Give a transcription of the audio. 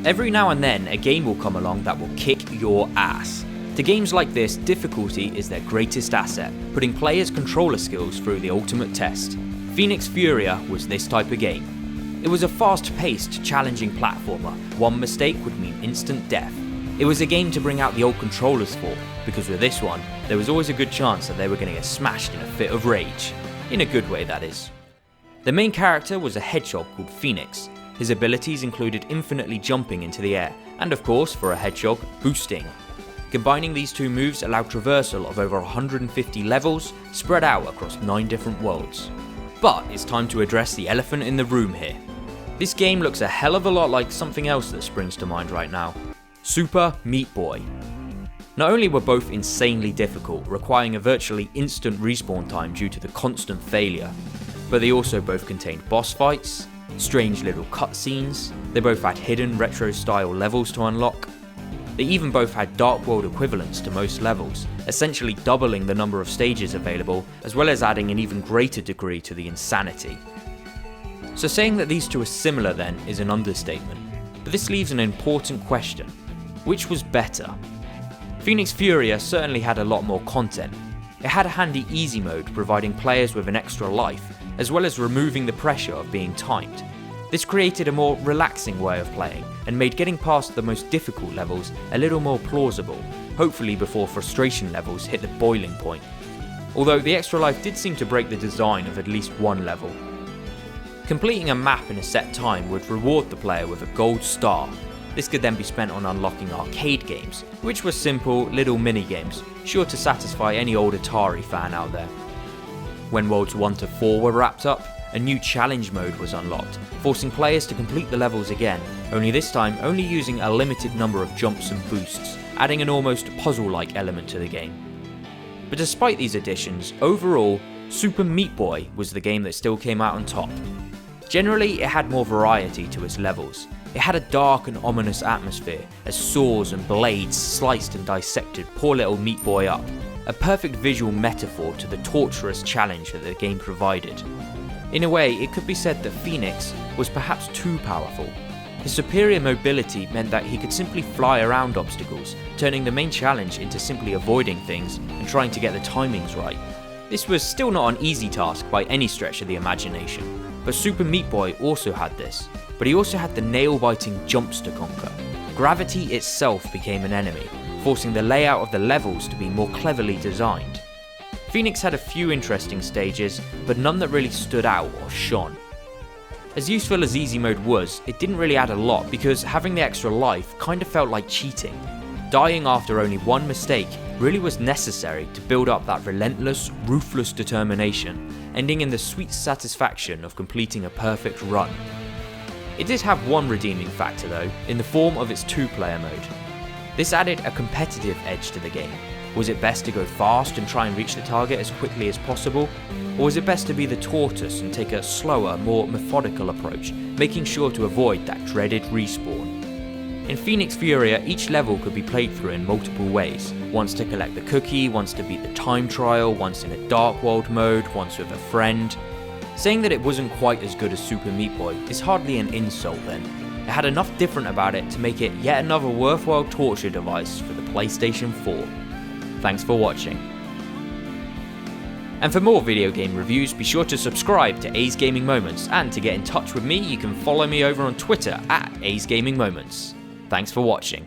Every now and then, a game will come along that will kick your ass. To games like this, difficulty is their greatest asset, putting players' controller skills through the ultimate test. Fenix Furia was this type of game. It was a fast-paced, challenging platformer. One mistake would mean instant death. It was a game to bring out the old controllers for, because with this one, there was always a good chance that they were going to get smashed in a fit of rage. In a good way, that is. The main character was a hedgehog called Fenix. His abilities included infinitely jumping into the air, and of course, for a hedgehog, boosting. Combining these two moves allowed traversal of over 150 levels, spread out across 9 different worlds. But it's time to address the elephant in the room here. This game looks a hell of a lot like something else that springs to mind right now. Super Meat Boy. Not only were both insanely difficult, requiring a virtually instant respawn time due to the constant failure, but they also both contained boss fights, strange little cutscenes, they both had hidden retro-style levels to unlock. They even both had Dark World equivalents to most levels, essentially doubling the number of stages available, as well as adding an even greater degree to the insanity. So saying that these two are similar then is an understatement, but this leaves an important question. Which was better? Fenix Furia certainly had a lot more content. It had a handy easy mode providing players with an extra life, as well as removing the pressure of being timed. This created a more relaxing way of playing and made getting past the most difficult levels a little more plausible, hopefully before frustration levels hit the boiling point. Although the extra life did seem to break the design of at least one level. Completing a map in a set time would reward the player with a gold star. This could then be spent on unlocking arcade games, which were simple little mini games, sure to satisfy any old Atari fan out there. When Worlds 1 to 4 were wrapped up, a new challenge mode was unlocked, forcing players to complete the levels again, only this time only using a limited number of jumps and boosts, adding an almost puzzle-like element to the game. But despite these additions, overall, Super Meat Boy was the game that still came out on top. Generally, it had more variety to its levels. It had a dark and ominous atmosphere, as saws and blades sliced and dissected poor little Meat Boy up, a perfect visual metaphor to the torturous challenge that the game provided. In a way, it could be said that Fenix was perhaps too powerful. His superior mobility meant that he could simply fly around obstacles, turning the main challenge into simply avoiding things and trying to get the timings right. This was still not an easy task by any stretch of the imagination, but Super Meat Boy also had this, but he also had the nail-biting jumps to conquer. Gravity itself became an enemy, forcing the layout of the levels to be more cleverly designed. Fenix had a few interesting stages, but none that really stood out or shone. As useful as easy mode was, it didn't really add a lot because having the extra life kind of felt like cheating. Dying after only one mistake really was necessary to build up that relentless, ruthless determination, ending in the sweet satisfaction of completing a perfect run. It did have one redeeming factor though, in the form of its 2-player mode. This added a competitive edge to the game. Was it best to go fast and try and reach the target as quickly as possible? Or was it best to be the tortoise and take a slower, more methodical approach, making sure to avoid that dreaded respawn? In Fenix Furia, each level could be played through in multiple ways. Once to collect the cookie, once to beat the time trial, once in a Dark World mode, once with a friend. Saying that it wasn't quite as good as Super Meat Boy is hardly an insult then. It had enough different about it to make it yet another worthwhile torture device for the PlayStation 4. Thanks for watching. And for more video game reviews, be sure to subscribe to A's Gaming Moments, and to get in touch with me, you can follow me over on Twitter at A's Gaming Moments. Thanks for watching.